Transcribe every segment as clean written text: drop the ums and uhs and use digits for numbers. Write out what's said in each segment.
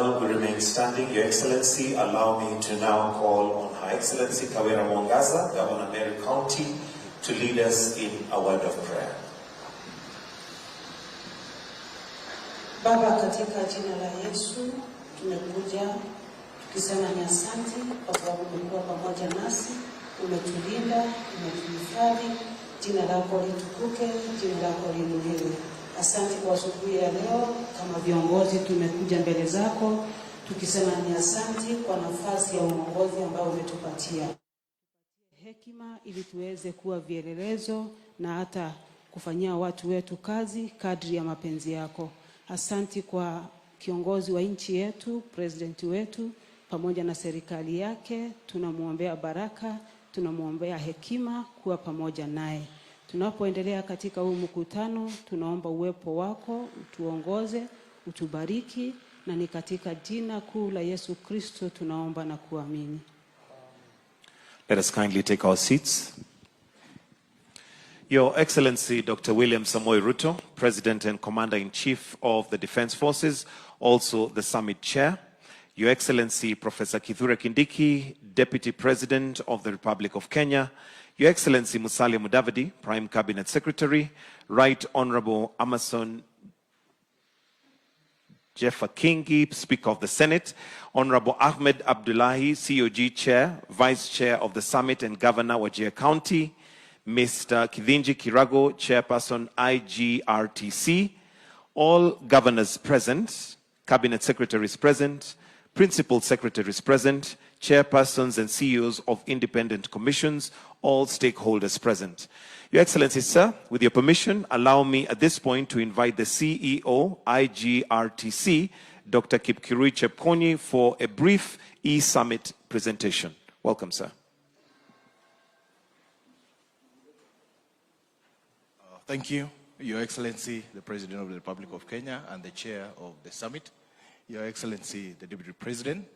while we remain standing, Your Excellency, allow me to now call on Her Excellency Kawira Mwangaza, Governor Meru County, to lead us in a word of prayer. Baba, katika jina la Yesu, tumekuja tukisema ni asante kwa sababu umekuwa pamoja nasi, umetulinda, umetuhifadhi, jina lako litukuke, jina lako liinuliwe. Asante kwa asubuhi ya leo, kama viongozi tumekuja mbele zako tukisema ni asante kwa nafasi ya uongozi ambao umetupatia. Hekima ili tuweze kuwa vielelezo na hata kufanyia watu wetu kazi kadri ya mapenzi yako. Asante kwa kiongozi wa nchi yetu, president wetu, pamoja na serikali yake. Tunamuombea baraka, tunamuombea hekima kuwa pamoja naye. Tunapoendelea katika huu mkutano, tunaomba uwepo wako, utuongoze, utubariki, na ni katika jina kuu la Yesu Kristo tunaomba na kuamini. Let us kindly take our seats. Your Excellency Dr. William Samoei Ruto, President and Commander-in-Chief of the Defense Forces, also the Summit Chair. Your Excellency Professor Kithure Kindiki, Deputy President of the Republic of Kenya. Your Excellency Musalia Mudavadi, Prime Cabinet Secretary. Right Honorable Amason Jeffa Kingi, Speaker of the Senate. Honorable Ahmed Abdullahi, COG Chair, Vice Chair of the Summit and Governor, Wajir County. Mr. Kithinji Kirago, Chairperson, IGRTC. All governors present, Cabinet Secretaries present, Principal Secretaries present, Chairpersons and CEOs of independent commissions, all stakeholders present. Your Excellency, sir, with your permission, allow me at this point to invite the CEO, IGRTC, Dr. Kipkirui Chepkonyi, for a brief e-summit presentation. Welcome, sir. Thank you, Your Excellency, the President of the Republic of Kenya and the Chair of the Summit, Your Excellency, the Deputy President,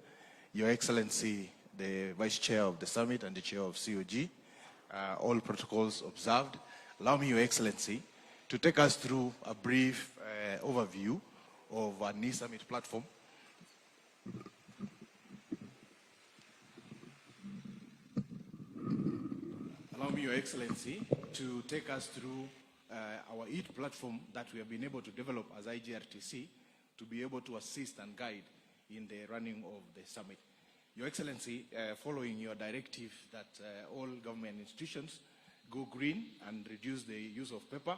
Your Excellency, the Vice Chair of the Summit and the Chair of COG, all protocols observed. Allow me, Your Excellency, to take us through a brief overview of our e-summit platform. Allow me, Your Excellency, to take us through our EAT platform that we have been able to develop as IGRTC to be able to assist and guide in the running of the summit. Your Excellency, following your directive that all government institutions go green and reduce the use of paper,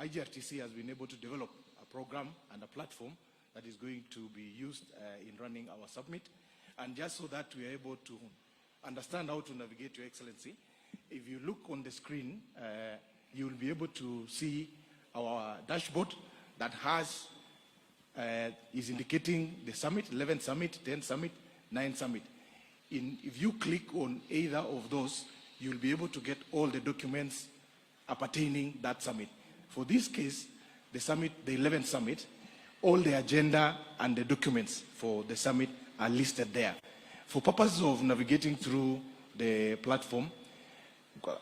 IGRTC has been able to develop a program and a platform that is going to be used in running our summit. And just so that we are able to understand how to navigate, Your Excellency, if you look on the screen, you will be able to see our dashboard that has is indicating the summit, 11 summit, 10 summit, 9 summit. If you click on either of those, you'll be able to get all the documents appertaining that summit. For this case, the summit, the 11th summit, all the agenda and the documents for the summit are listed there. For purposes of navigating through the platform,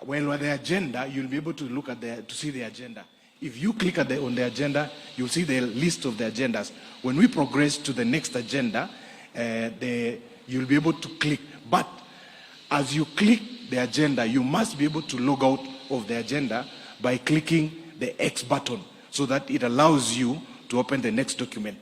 well, on the agenda, you'll be able to look at to see the agenda. If you click on the agenda, you'll see the list of the agendas. When we progress to the next agenda, you'll be able to click. But as you click the agenda, you must be able to log out of the agenda by clicking the X button so that it allows you to open the next document.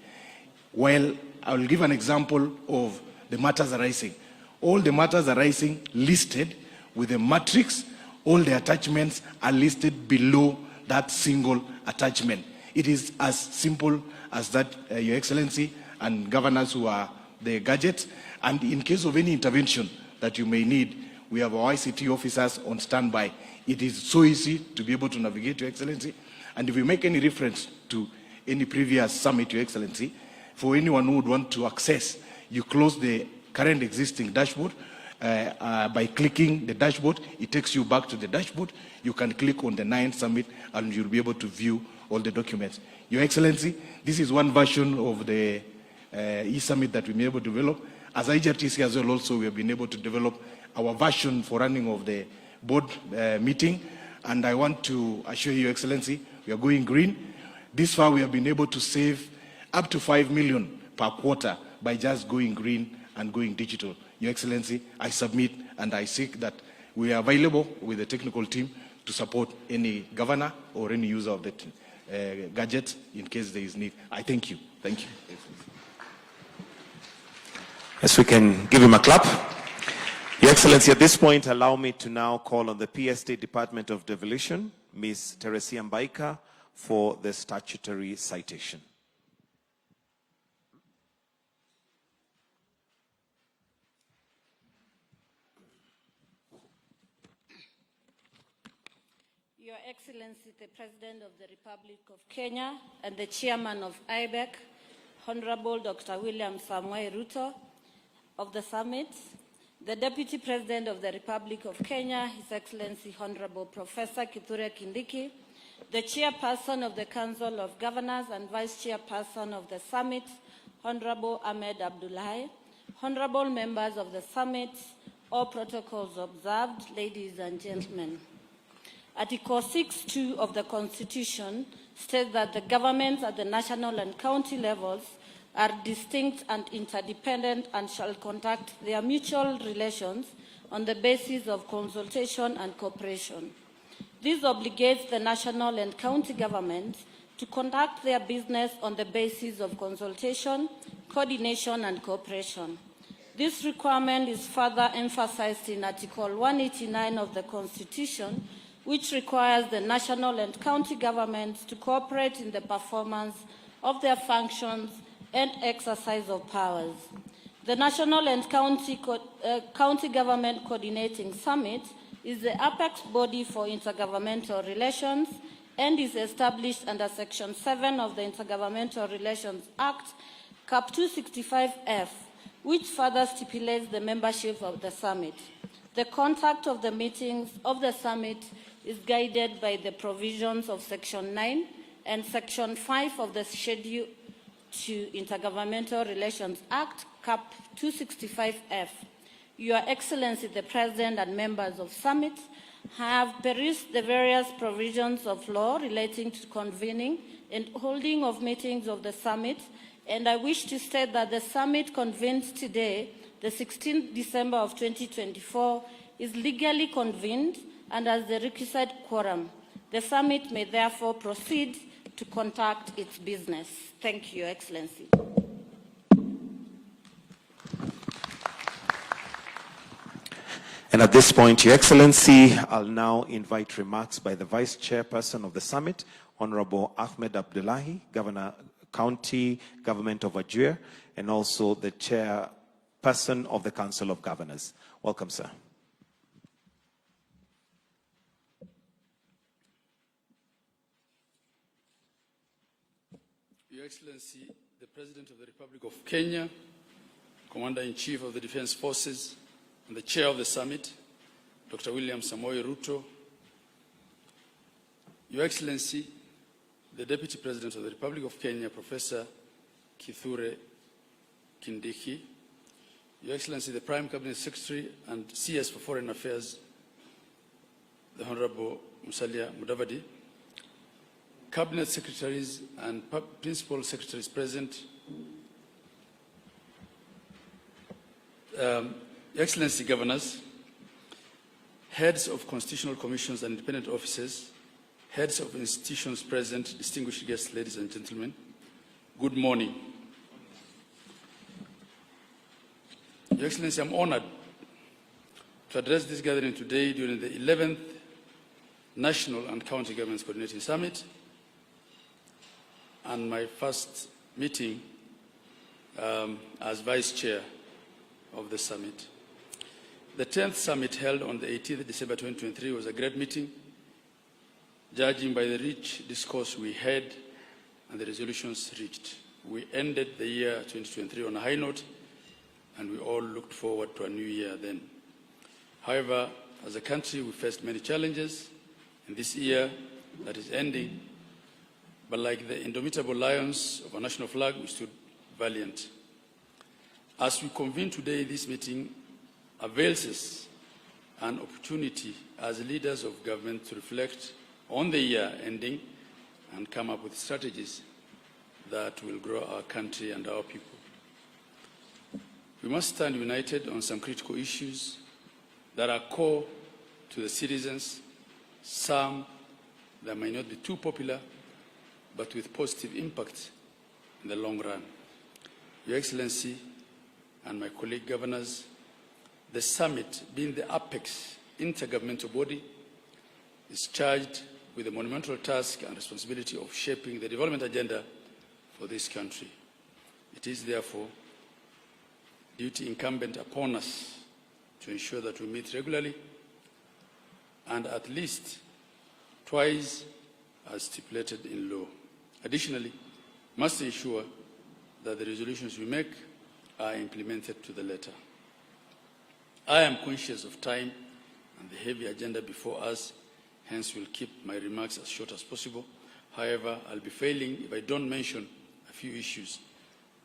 Well, I'll give an example of the matters arising. All the matters arising listed with the matrix, all the attachments are listed below that single attachment. It is as simple as that, Your Excellency, and governors who are the gadgets. And in case of any intervention that you may need, we have our ICT officers on standby. It is so easy to be able to navigate, Your Excellency. And if we make any reference to any previous summit, Your Excellency, for anyone who would want to access, you close the current existing dashboard. By clicking the dashboard, it takes you back to the dashboard. You can click on the 9th summit and you'll be able to view all the documents. Your Excellency, this is one version of the e-summit that we may be able to develop. As IGRTC as well also, we have been able to develop our version for running of the board meeting. And I want to assure you, Your Excellency, we are going green. This far, we have been able to save up to 5 million per quarter by just going green and going digital. Your Excellency, I submit and I seek that we are available with the technical team to support any governor or any user of that gadget in case there is need. I thank you. Thank you. Yes, we can give him a clap. Your Excellency, at this point, allow me to now call on the PST Department of Devolution, Ms. Teresia Mbaika, for the statutory citation. Your Excellency, the President of the Republic of Kenya and the Chairman of IBEC, Honorable Dr. William Samoei Ruto of the Summit, the Deputy President of the Republic of Kenya, His Excellency Honorable Professor Kithure Kindiki, the Chairperson of the Council of Governors and Vice Chairperson of the Summit, Honorable Ahmed Abdullahi, Honorable members of the Summit, all protocols observed, ladies and gentlemen. Article 6(2) of the Constitution states that the governments at the national and county levels are distinct and interdependent and shall conduct their mutual relations on the basis of consultation and cooperation. This obligates the national and county governments to conduct their business on the basis of consultation, coordination, and cooperation. This requirement is further emphasized in Article 189 of the Constitution, which requires the national and county governments to cooperate in the performance of their functions and exercise of powers. The National and County Government Coordinating Summit is the apex body for intergovernmental relations and is established under Section 7 of the Intergovernmental Relations Act, Cap 265F, which further stipulates the membership of the summit. The conduct of the meetings of the summit is guided by the provisions of Section 9 and Section 5 of the Schedule to Intergovernmental Relations Act, Cap 265F. Your Excellency, the President and members of Summit have perused the various provisions of law relating to convening and holding of meetings of the Summit, and I wish to state that the Summit convened today, the 16th December of 2024, is legally convened and has the requisite quorum. The Summit may therefore proceed to conduct its business. Thank you, Your Excellency. And at this point, Your Excellency, I'll now invite remarks by the Vice Chairperson of the Summit, Honorable Ahmed Abdullahi, Governor, County Government of Wajir, and also the Chairperson of the Council of Governors. Welcome, sir. Your Excellency, the President of the Republic of Kenya, Commander-in-Chief of the Defense Forces, and the Chair of the Summit, Dr. William Samoei Ruto, Your Excellency, the Deputy President of the Republic of Kenya, Professor Kithure Kindiki, Your Excellency, the Prime Cabinet Secretary and CS for Foreign Affairs, the Honorable Musalia Mudavadi, Cabinet Secretaries and Principal Secretaries present, Your Excellency, Governors, Heads of Constitutional Commissions and Independent Offices, Heads of Institutions present, distinguished guests, ladies and gentlemen, good morning. Your Excellency, I'm honored to address this gathering today during the 11th National and County Governments Coordinating Summit and my first meeting as Vice Chair of the Summit. The 10th Summit held on the 18th December 2023 was a great meeting, judging by the rich discourse we had and the resolutions reached. We ended the year 2023 on a high note, and we all looked forward to a new year then. However, as a country, we faced many challenges in this year that is ending, but like the indomitable lions of our national flag, we stood valiant. As we convene today, this meeting avails us an opportunity as leaders of government to reflect on the year ending and come up with strategies that will grow our country and our people. We must stand united on some critical issues that are core to the citizens, some that may not be too popular, but with positive impact in the long run. Your Excellency and my colleague governors, the summit, being the apex intergovernmental body, is charged with the monumental task and responsibility of shaping the development agenda for this country. It is therefore duty incumbent upon us to ensure that we meet regularly and at least twice as stipulated in law. Additionally, we must ensure that the resolutions we make are implemented to the letter. I am conscious of time and the heavy agenda before us, hence will keep my remarks as short as possible. However, I'll be failing if I don't mention a few issues.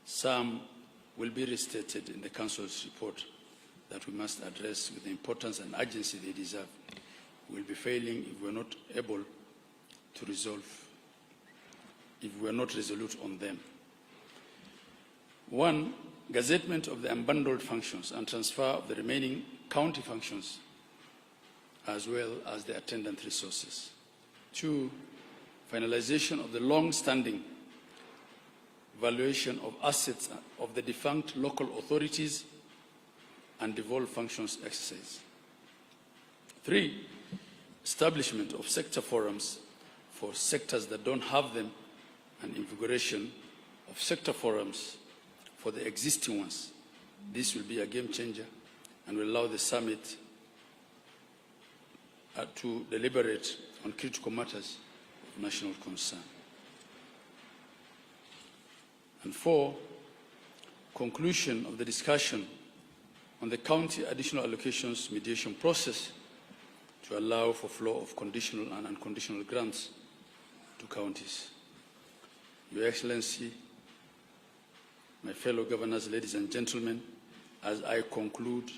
Some will be restated in the Council's report that we must address with the importance and urgency they deserve. We'll be failing if we're not able to resolve, if we're not resolute on them. 1, gazettement of the unbundled functions and transfer of the remaining county functions, as well as the attendant resources. 2, finalization of the long-standing valuation of assets of the defunct local authorities and devolved functions exercise. 3, establishment of sector forums for sectors that don't have them and invigoration of sector forums for the existing ones. This will be a game changer and will allow the summit to deliberate on critical matters of national concern. And 4, conclusion of the discussion on the county additional allocations mediation process to allow for flow of conditional and unconditional grants to counties. Your Excellency, my fellow governors, ladies and gentlemen, as I conclude,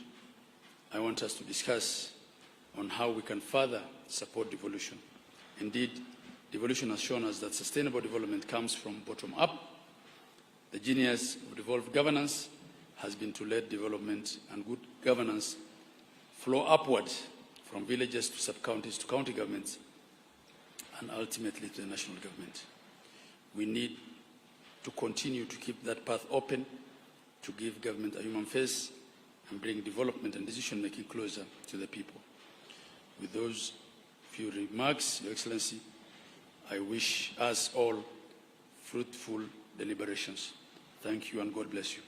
I want us to discuss on how we can further support devolution. Indeed, devolution has shown us that sustainable development comes from bottom up. The genius of devolved governance has been to let development and good governance flow upward from villages to sub-counties to county governments and ultimately to the national government. We need to continue to keep that path open, to give government a human face and bring development and decision-making closer to the people. With those few remarks, Your Excellency, I wish us all fruitful deliberations. Thank you and God bless you.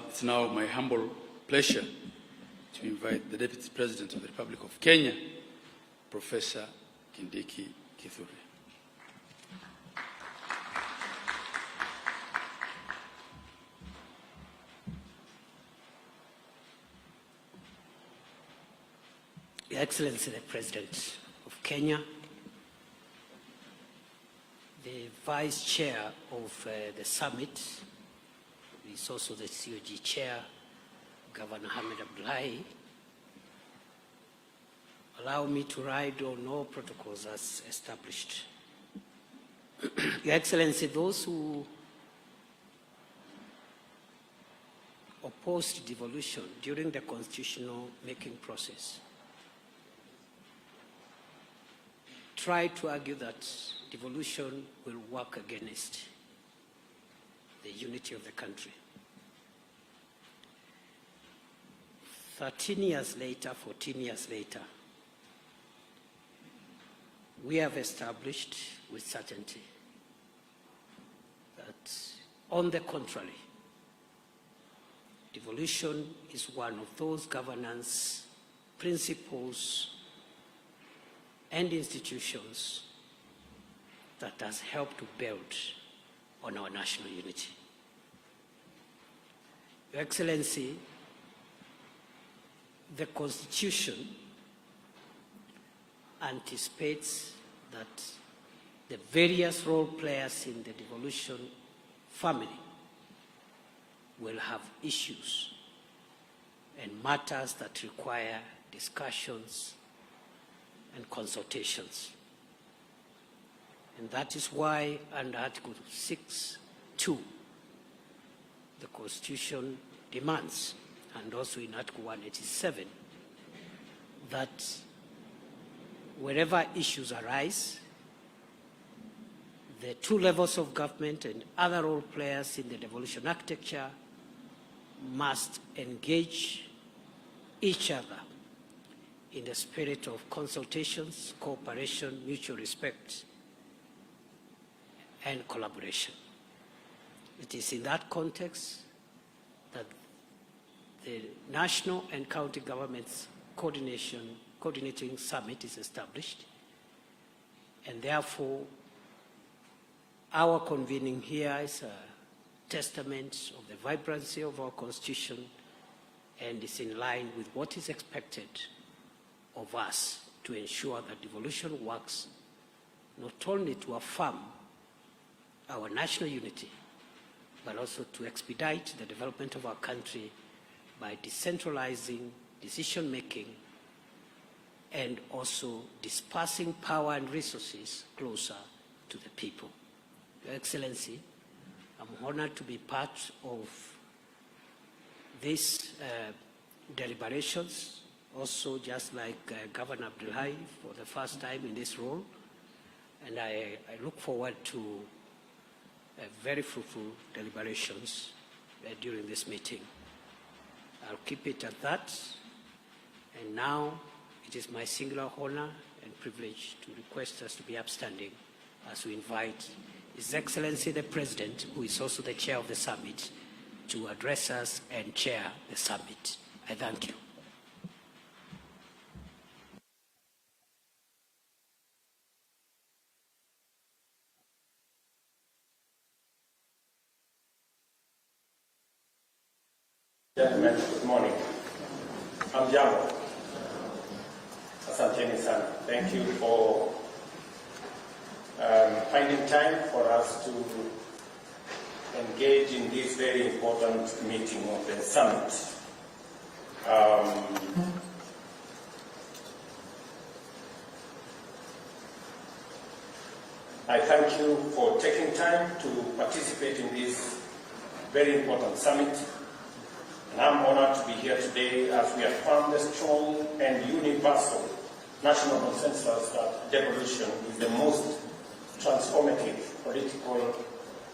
It's now my humble pleasure to invite the Deputy President of the Republic of Kenya, Professor Kindiki Kithure. Your Excellency, the President of Kenya, the Vice Chair of the Summit, is also the COG Chair, Governor Ahmed Abdullahi. Allow me to ride on all protocols as established. Your Excellency, those who opposed devolution during the constitutional making process tried to argue that devolution will work against the unity of the country. 13 years later, 14 years later, we have established with certainty that, on the contrary, devolution is one of those governance principles and institutions that has helped to build on our national unity. Your Excellency, the Constitution anticipates that the various role players in the devolution family will have issues and matters that require discussions and consultations. And that is why under Article 6(2), the Constitution demands, and also in Article 187, that wherever issues arise, the two levels of government and other role players in the devolution architecture must engage each other in the spirit of consultations, cooperation, mutual respect, and collaboration. It is in that context that the national and county governments coordinating summit is established, and therefore our convening here is a testament of the vibrancy of our Constitution and is in line with what is expected of us to ensure that devolution works not only to affirm our national unity, but also to expedite the development of our country by decentralizing decision-making and also dispersing power and resources closer to the people. Your Excellency, I'm honored to be part of these deliberations, also just like Governor Abdullahi for the first time in this role, and I look forward to very fruitful deliberations during this meeting. I'll keep it at that, and now it is my singular honor and privilege to request us to be upstanding as we invite His Excellency the President, who is also the chair of the summit, to address us and chair the summit. I thank you. Gentlemen, good morning. I'm Jambo. Asanteni sana. Thank you for finding time for us to engage in this very important meeting of the summit. I thank you for taking time to participate in this very important summit. And I'm honored to be here today as we affirm the strong and universal national consensus that devolution is the most transformative political,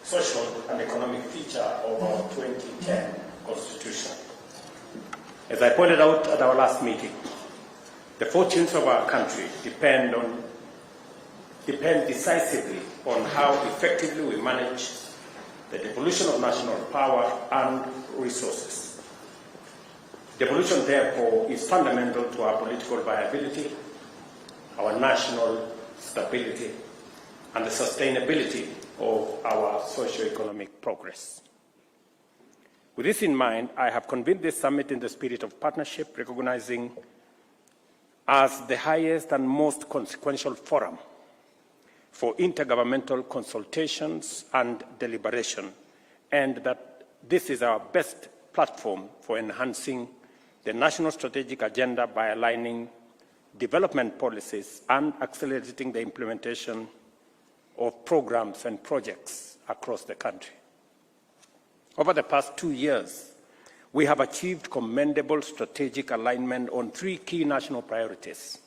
social, and economic feature of our 2010 Constitution. As I pointed out at our last meeting, the fortunes of our country depend decisively on how effectively we manage the devolution of national power and resources. Devolution, therefore, is fundamental to our political viability, our national stability, and the sustainability of our socio-economic progress. With this in mind, I have convened this summit in the spirit of partnership, recognizing as the highest and most consequential forum for intergovernmental consultations and deliberation, and that this is our best platform for enhancing the national strategic agenda by aligning development policies and accelerating the implementation of programs and projects across the country. Over the past 2 years, we have achieved commendable strategic alignment on 3 key national priorities: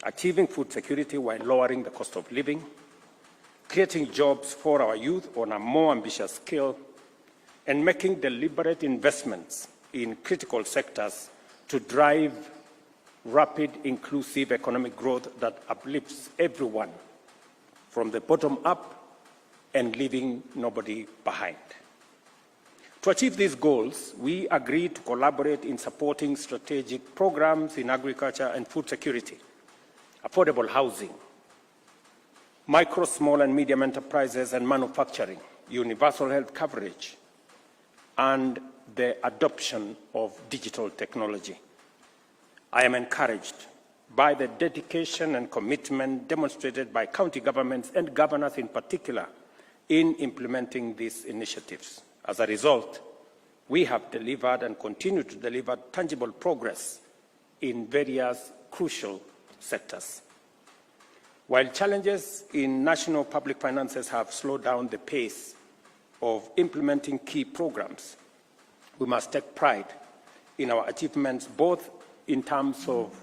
achieving food security while lowering the cost of living, creating jobs for our youth on a more ambitious scale, and making deliberate investments in critical sectors to drive rapid, inclusive economic growth that uplifts everyone from the bottom up and leaving nobody behind. To achieve these goals, we agreed to collaborate in supporting strategic programs in agriculture and food security, affordable housing, micro, small, and medium enterprises and manufacturing, universal health coverage, and the adoption of digital technology. I am encouraged by the dedication and commitment demonstrated by county governments and governors in particular in implementing these initiatives. As a result, we have delivered and continue to deliver tangible progress in various crucial sectors. While challenges in national public finances have slowed down the pace of implementing key programs, we must take pride in our achievements, both in terms of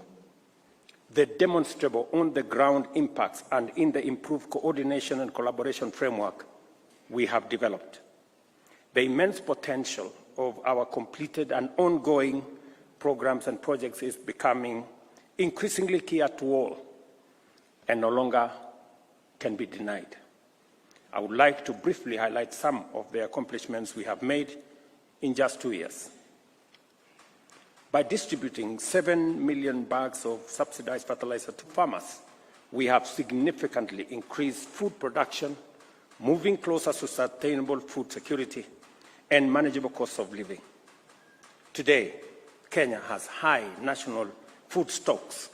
the demonstrable on-the-ground impacts and in the improved coordination and collaboration framework we have developed. The immense potential of our completed and ongoing programs and projects is becoming increasingly clear to all and no longer can be denied. I would like to briefly highlight some of the accomplishments we have made in just 2 years. By distributing 7 million bags of subsidized fertilizer to farmers, we have significantly increased food production, moving closer to sustainable food security and manageable costs of living. Today, Kenya has high national food stocks,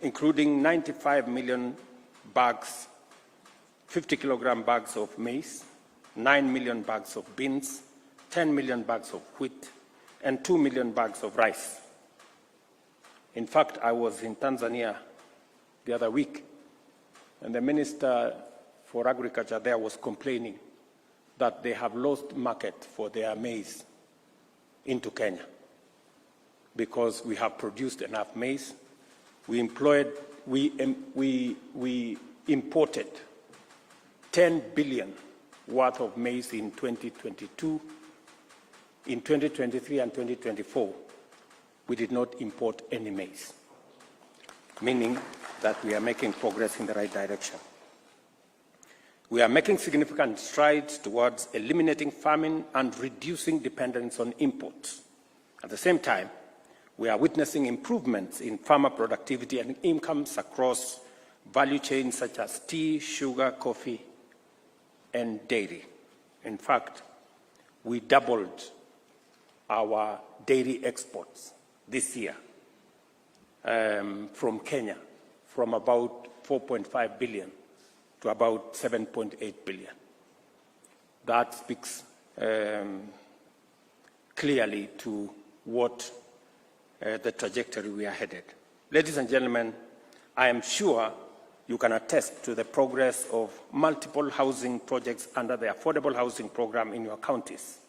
including 95 million bags, 50-kilogram bags of maize, 9 million bags of beans, 10 million bags of wheat, and 2 million bags of rice. In fact, I was in Tanzania the other week, and the Minister for Agriculture there was complaining that they have lost market for their maize into Kenya because we have produced enough maize. We imported 10 billion worth of maize in 2022. In 2023 and 2024, we did not import any maize, meaning that we are making progress in the right direction. We are making significant strides towards eliminating famine and reducing dependence on imports. At the same time, we are witnessing improvements in farmer productivity and incomes across value chains such as tea, sugar, coffee, and dairy. In fact, we doubled our dairy exports this year from Kenya, from about 4.5 billion to about 7.8 billion. That speaks clearly to what the trajectory we are headed. Ladies and gentlemen, I am sure you can attest to the progress of multiple housing projects under the Affordable Housing Program in your counties.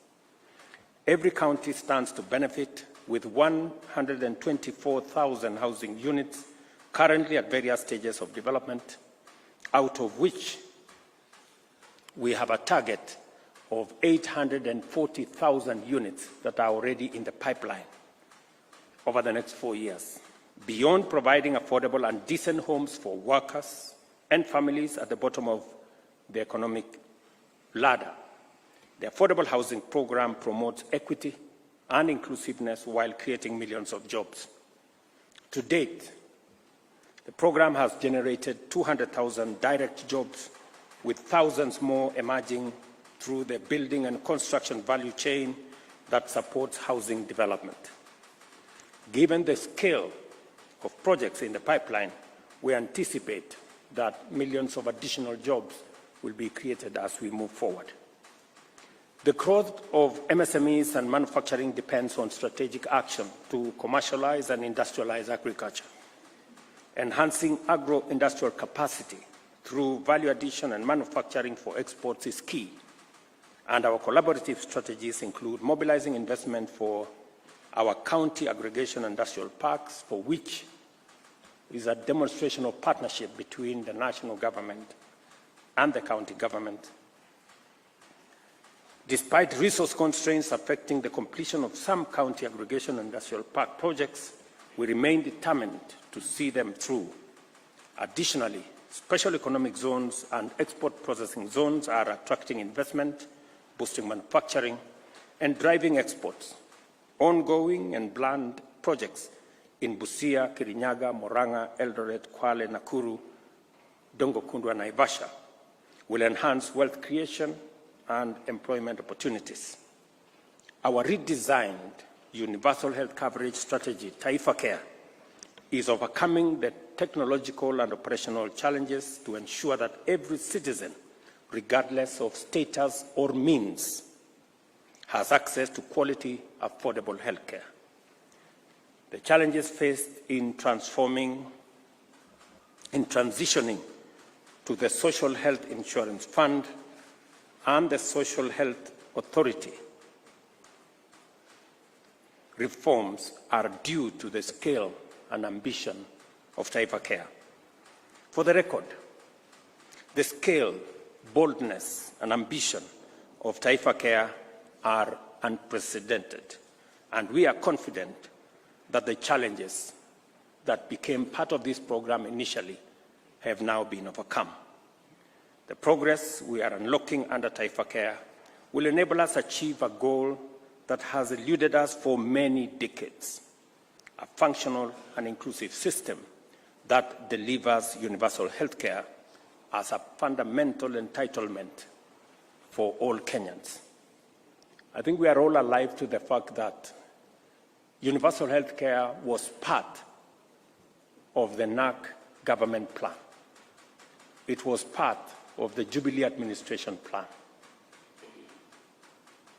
Every county stands to benefit with 124,000 housing units currently at various stages of development, out of which we have a target of 840,000 units that are already in the pipeline over the next 4 years. Beyond providing affordable and decent homes for workers and families at the bottom of the economic ladder, the Affordable Housing Program promotes equity and inclusiveness while creating millions of jobs. To date, the program has generated 200,000 direct jobs, with thousands more emerging through the building and construction value chain that supports housing development. Given the scale of projects in the pipeline, we anticipate that millions of additional jobs will be created as we move forward. The growth of MSMEs and manufacturing depends on strategic action to commercialize and industrialize agriculture. Enhancing agro-industrial capacity through value addition and manufacturing for exports is key, and our collaborative strategies include mobilizing investment for our county aggregation industrial parks, for which is a demonstration of partnership between the national government and the county government. Despite resource constraints affecting the completion of some county aggregation industrial park projects, we remain determined to see them through. Additionally, special economic zones and export processing zones are attracting investment, boosting manufacturing, and driving exports. Ongoing and planned projects in Busia, Kirinyaga, Murang'a, Eldoret, Kwale, Nakuru, Dongo Kundu, and Naivasha will enhance wealth creation and employment opportunities. Our redesigned universal health coverage strategy, Taifa Care, is overcoming the technological and operational challenges to ensure that every citizen, regardless of status or means, has access to quality, affordable health care. The challenges faced in transitioning to the Social Health Insurance Fund and the Social Health Authority reforms are due to the scale and ambition of Taifa Care. For the record, the scale, boldness, and ambition of Taifa Care are unprecedented, and we are confident that the challenges that became part of this program initially have now been overcome. The progress we are unlocking under Taifa Care will enable us to achieve a goal that has eluded us for many decades: a functional and inclusive system that delivers universal health care as a fundamental entitlement for all Kenyans. I think we are all alive to the fact that universal health care was part of the NAC government plan. It was part of the Jubilee administration plan.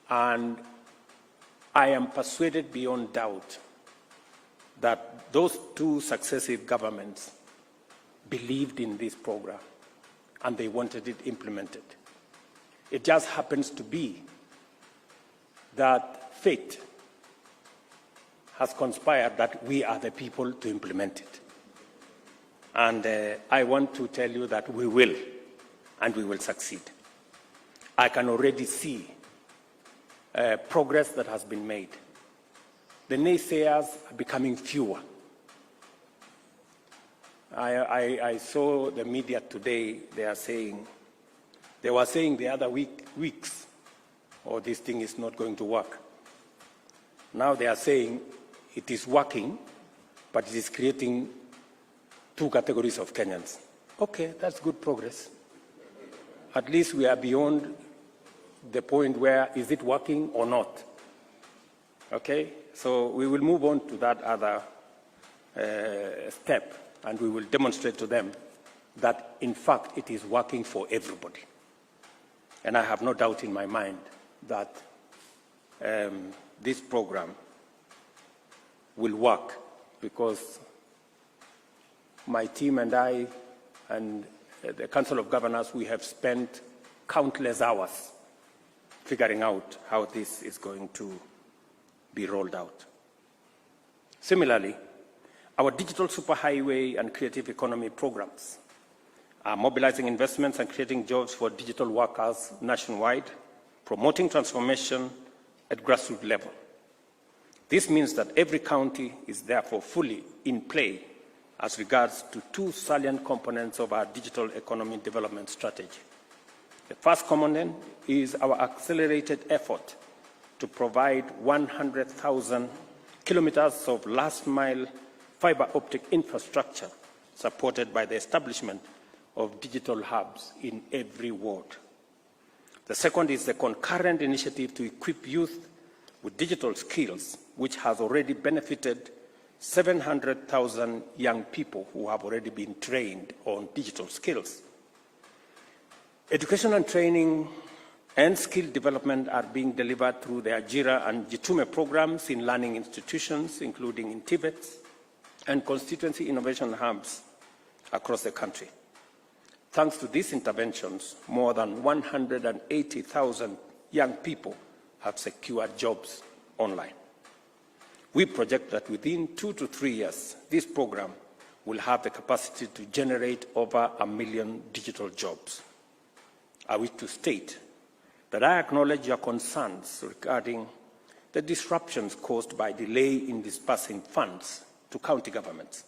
And I am persuaded beyond doubt that those two successive governments believed in this program and they wanted it implemented. It just happens to be that fate has conspired that we are the people to implement it. And I want to tell you that we will, and we will succeed. I can already see progress that has been made. The naysayers are becoming fewer. I saw the media today, they were saying the other weeks, oh, this thing is not going to work. Now they are saying it is working, but it is creating two categories of Kenyans. Okay, that's good progress. At least we are beyond the point where is it working or not. Okay, so we will move on to that other step, and we will demonstrate to them that in fact it is working for everybody. And I have no doubt in my mind that this program will work, because my team and I and the Council of Governors, we have spent countless hours figuring out how this is going to be rolled out. Similarly, our digital superhighway and creative economy programs are mobilizing investments and creating jobs for digital workers nationwide, promoting transformation at grassroots level. This means that every county is therefore fully in play as regards to two salient components of our digital economy development strategy. The first component is our accelerated effort to provide 100,000 kilometers of last-mile fiber optic infrastructure supported by the establishment of digital hubs in every ward. The second is the concurrent initiative to equip youth with digital skills, which has already benefited 700,000 young people who have already been trained on digital skills. Education and training and skill development are being delivered through the Ajira and Jitume programs in learning institutions, including in TVETs and constituency innovation hubs across the country. Thanks to these interventions, more than 180,000 young people have secured jobs online. We project that within 2 to 3 years, this program will have the capacity to generate over 1 million digital jobs. I wish to state that I acknowledge your concerns regarding the disruptions caused by delay in disbursing funds to county governments.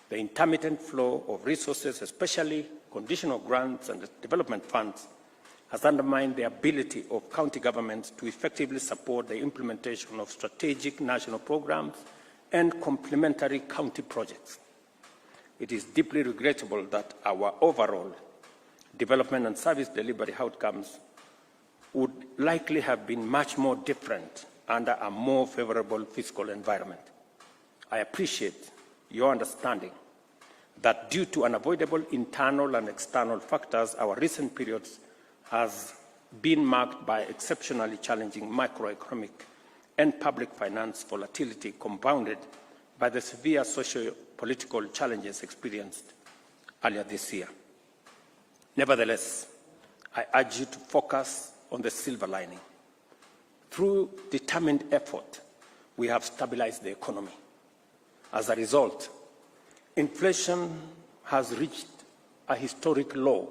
The intermittent flow of resources, especially conditional grants and development funds, has undermined the ability of county governments to effectively support the implementation of strategic national programs and complementary county projects. It is deeply regrettable that our overall development and service delivery outcomes would likely have been much more different under a more favorable fiscal environment. I appreciate your understanding that due to unavoidable internal and external factors, our recent periods has been marked by exceptionally challenging macroeconomic and public finance volatility, compounded by the severe socio-political challenges experienced earlier this year. Nevertheless, I urge you to focus on the silver lining. Through determined effort, we have stabilized the economy. As a result, inflation has reached a historic low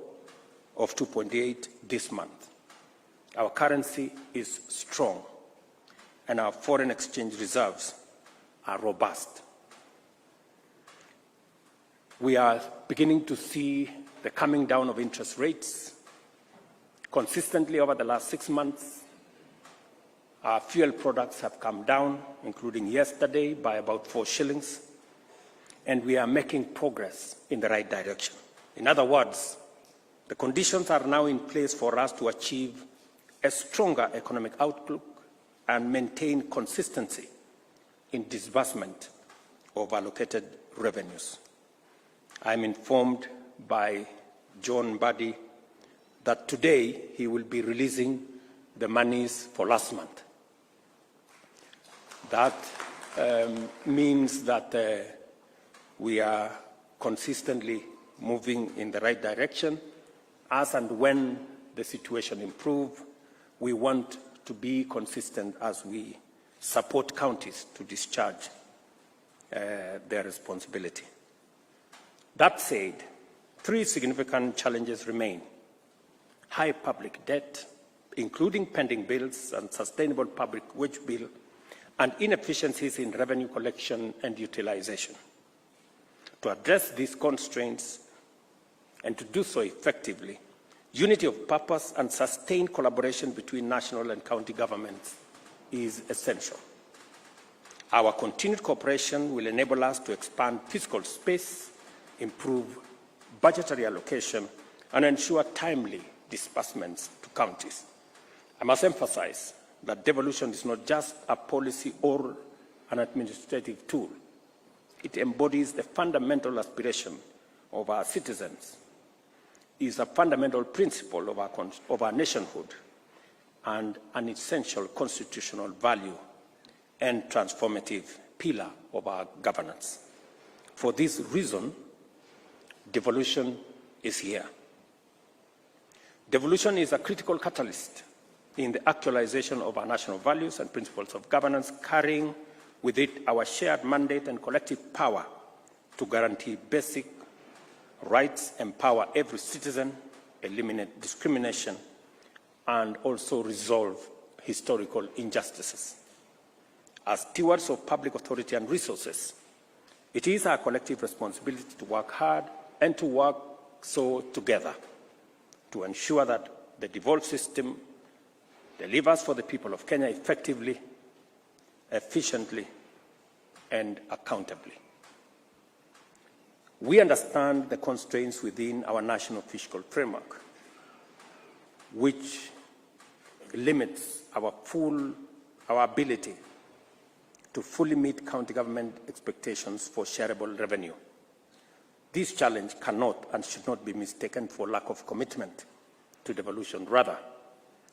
of 2.8 this month. Our currency is strong, and our foreign exchange reserves are robust. We are beginning to see the coming down of interest rates. Consistently over the last 6 months, our fuel products have come down, including yesterday, by about 4 shillings, and we are making progress in the right direction. In other words, the conditions are now in place for us to achieve a stronger economic outlook and maintain consistency in disbursement of allocated revenues. I am informed by John Mbadi that today he will be releasing the monies for last month. That means that we are consistently moving in the right direction. As and when the situation improves, we want to be consistent as we support counties to discharge their responsibility. That said, 3 significant challenges remain: high public debt, including pending bills and sustainable public wage bill, and inefficiencies in revenue collection and utilization. To address these constraints and to do so effectively, unity of purpose and sustained collaboration between national and county governments is essential. Our continued cooperation will enable us to expand fiscal space, improve budgetary allocation, and ensure timely disbursements to counties. I must emphasize that devolution is not just a policy or an administrative tool. It embodies the fundamental aspiration of our citizens, is a fundamental principle of our nationhood, and an essential constitutional value and transformative pillar of our governance. For this reason, devolution is here. Devolution is a critical catalyst in the actualization of our national values and principles of governance, carrying with it our shared mandate and collective power to guarantee basic rights, empower every citizen, eliminate discrimination, and also resolve historical injustices. As stewards of public authority and resources, it is our collective responsibility to work hard and to work so together to ensure that the devolved system delivers for the people of Kenya effectively, efficiently, and accountably. We understand the constraints within our national fiscal framework, which limits our ability to fully meet county government expectations for shareable revenue. This challenge cannot and should not be mistaken for lack of commitment to devolution. Rather,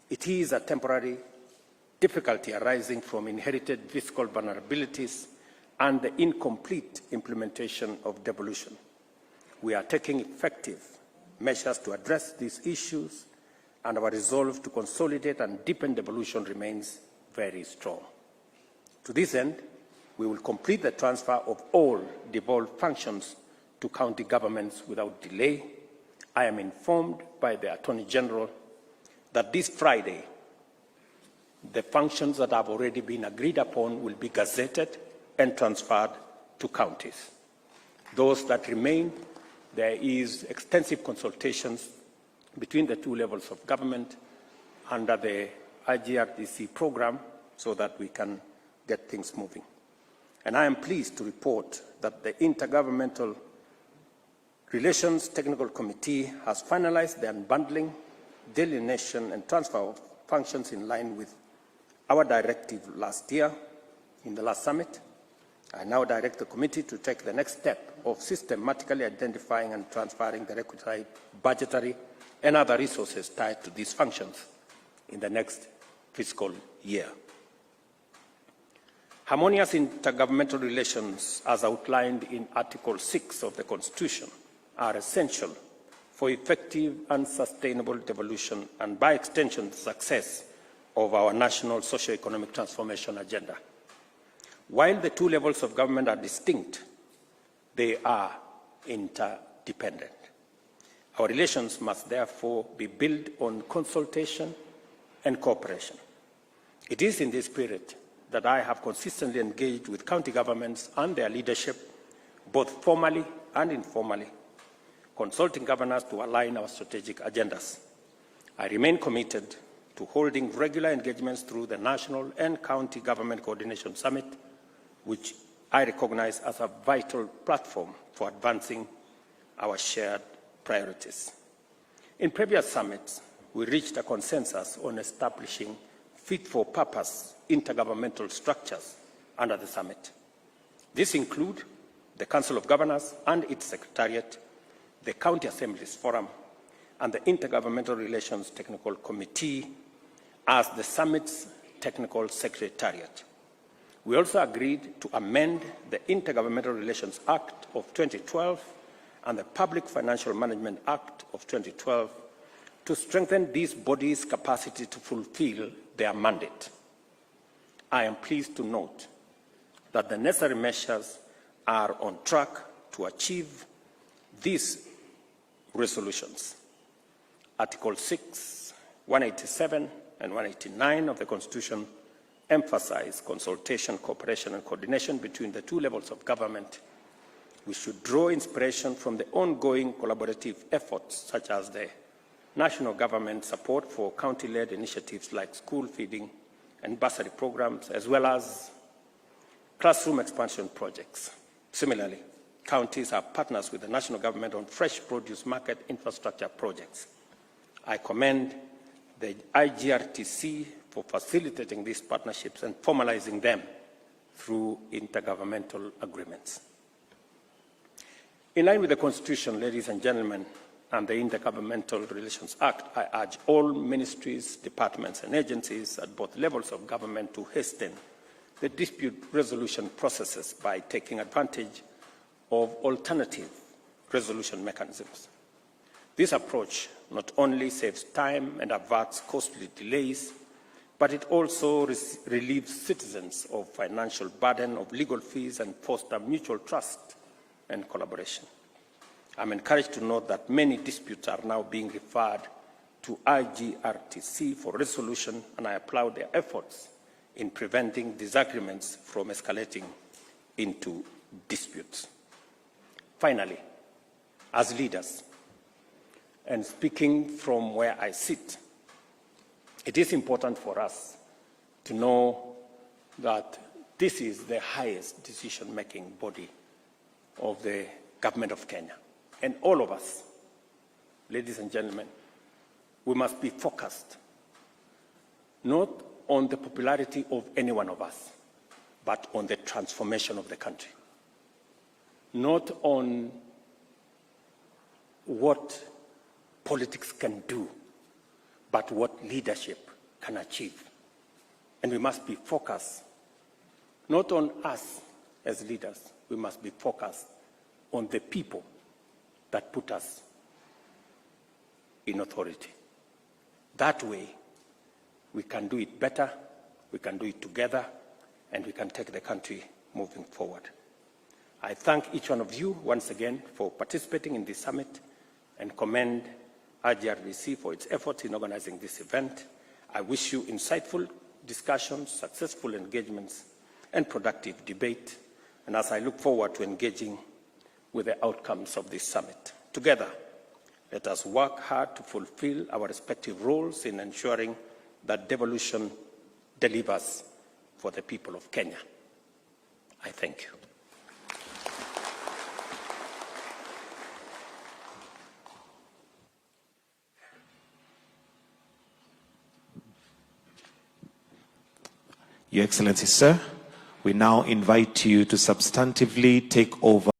it is a temporary difficulty arising from inherited fiscal vulnerabilities and the incomplete implementation of devolution. We are taking effective measures to address these issues, and our resolve to consolidate and deepen devolution remains very strong. To this end, we will complete the transfer of all devolved functions to county governments without delay. I am informed by the Attorney General that this Friday, the functions that have already been agreed upon will be gazetted and transferred to counties. Those that remain, there is extensive consultations between the 2 levels of government under the IGRDC program so that we can get things moving. And I am pleased to report that the Intergovernmental Relations Technical Committee has finalized the unbundling, delineation, and transfer of functions in line with our directive last year in the last summit. I now direct the committee to take the next step of systematically identifying and transferring the requisite budgetary and other resources tied to these functions in the next fiscal year. Harmonious intergovernmental relations, as outlined in Article 6 of the Constitution, are essential for effective and sustainable devolution and, by extension, the success of our national socio-economic transformation agenda. While the two levels of government are distinct, they are interdependent. Our relations must therefore be built on consultation and cooperation. It is in this spirit that I have consistently engaged with county governments and their leadership, both formally and informally, consulting governors to align our strategic agendas. I remain committed to holding regular engagements through the National and County Government Coordination Summit, which I recognize as a vital platform for advancing our shared priorities. In previous summits, we reached a consensus on establishing fit-for-purpose intergovernmental structures under the summit. These include the Council of Governors and its Secretariat, the County Assemblies Forum, and the Intergovernmental Relations Technical Committee as the summit's technical secretariat. We also agreed to amend the Intergovernmental Relations Act of 2012 and the Public Financial Management Act of 2012 to strengthen these bodies' capacity to fulfill their mandate. I am pleased to note that the necessary measures are on track to achieve these resolutions. Article 6, 187, and 189 of the Constitution emphasize consultation, cooperation, and coordination between the two levels of government. We should draw inspiration from the ongoing collaborative efforts, such as the national government support for county-led initiatives like school feeding and bursary programs, as well as classroom expansion projects. Similarly, counties are partners with the national government on fresh produce market infrastructure projects. I commend the IGRTC for facilitating these partnerships and formalizing them through intergovernmental agreements. In line with the Constitution, ladies and gentlemen, and the Intergovernmental Relations Act, I urge all ministries, departments, and agencies at both levels of government to hasten the dispute resolution processes by taking advantage of alternative resolution mechanisms. This approach not only saves time and averts costly delays, but it also relieves citizens of financial burden of legal fees and fosters mutual trust and collaboration. I'm encouraged to note that many disputes are now being referred to IGRTC for resolution, and I applaud their efforts in preventing disagreements from escalating into disputes. Finally, as leaders, and speaking from where I sit, it is important for us to know that this is the highest decision-making body of the government of Kenya. And all of us, ladies and gentlemen, we must be focused not on the popularity of any one of us, but on the transformation of the country. Not on what politics can do, but what leadership can achieve. And we must be focused not on us as leaders, we must be focused on the people that put us in authority. That way, we can do it better, we can do it together, and we can take the country moving forward. I thank each one of you once again for participating in this summit and commend IGRTC for its efforts in organizing this event. I wish you insightful discussions, successful engagements, and productive debate. And as I look forward to engaging with the outcomes of this summit. Together, let us work hard to fulfill our respective roles in ensuring that devolution delivers for the people of Kenya. I thank you. Your Excellency, sir, we now invite you to substantively take over